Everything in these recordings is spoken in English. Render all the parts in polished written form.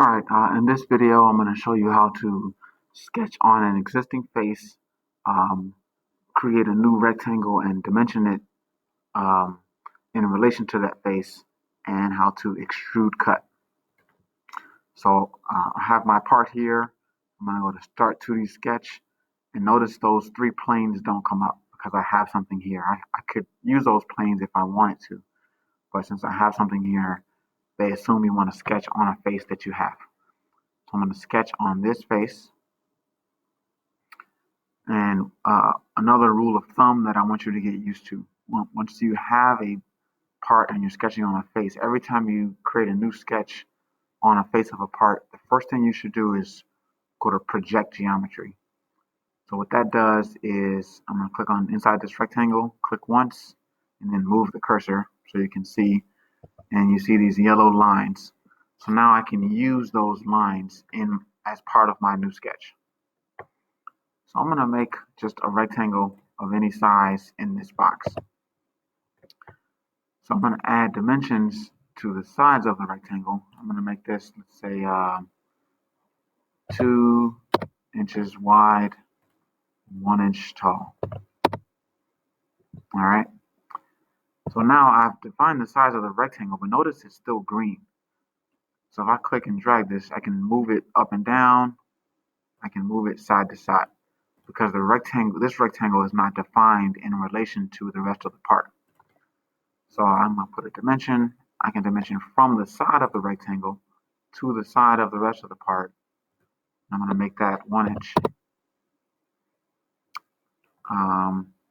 Alright, in this video I'm going to show you how to sketch on an existing face, um, create a new rectangle and dimension it um, in relation to that face, and how to extrude cut. So I have my part here. I'm going to go to Start 2D Sketch, and notice those three planes don't come up because I have something here. I could use those planes if I wanted to, but since I have something here, they assume you want to sketch on a face that you have. So I'm going to sketch on this face. And another rule of thumb that I want you to get used to, once you have a part and you're sketching on a face, every time you create a new sketch on a face of a part, the first thing you should do is go to Project Geometry. So what that does is I'm going to click on inside this rectangle, click once, and then move the cursor so you can see, and you see these yellow lines. So now I can use those lines as part of my new sketch. So I'm going to make just a rectangle of any size in this box. So I'm going to add dimensions to the sides of the rectangle. I'm going to make this, let's say, 2 inches wide, 1 inch tall. All right. So now I've defined the size of the rectangle, but notice it's still green. So if I click and drag this, I can move it up and down. I can move it side to side because this rectangle is not defined in relation to the rest of the part. So I'm going to put a dimension. I can dimension from the side of the rectangle to the side of the rest of the part. I'm going to make that 1 inch.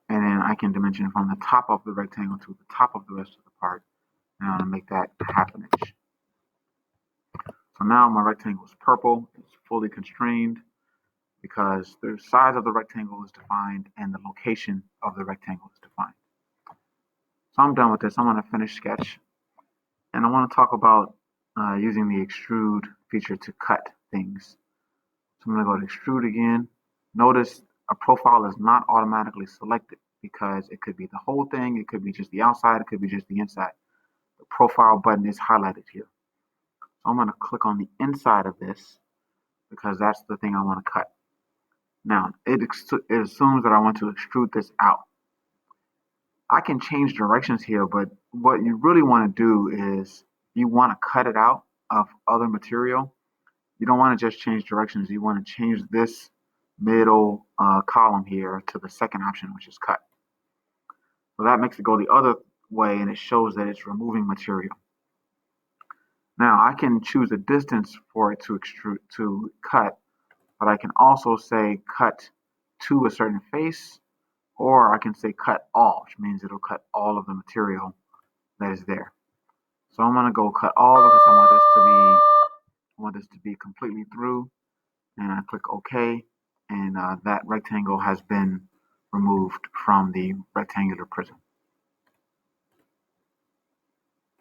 And then I can dimension from the top of the rectangle to the top of the rest of the part. And I'm going to make that 1/2 inch. So now my rectangle is purple. It's fully constrained because the size of the rectangle is defined and the location of the rectangle is defined. So I'm done with this. I'm going to finish sketch. And I want to talk about using the extrude feature to cut things. So I'm going to go to extrude again. Notice a profile is not automatically selected because it could be the whole thing, it could be just the outside, it could be just the inside. The profile button is highlighted here. So I'm going to click on the inside of this because that's the thing I want to cut. Now, it assumes that I want to extrude this out. I can change directions here, but what you really want to do is you want to cut it out of other material. You don't want to just change directions. You want to change this middle column here to the second option, which is cut. So that makes it go the other way, and it shows that it's removing material. Now I can choose a distance for it to cut, but I can also say cut to a certain face, or I can say cut all, which means it'll cut all of the material that is there. So I'm going to go cut all because I want this to be completely through, and I click OK, and that rectangle has been removed from the rectangular prism.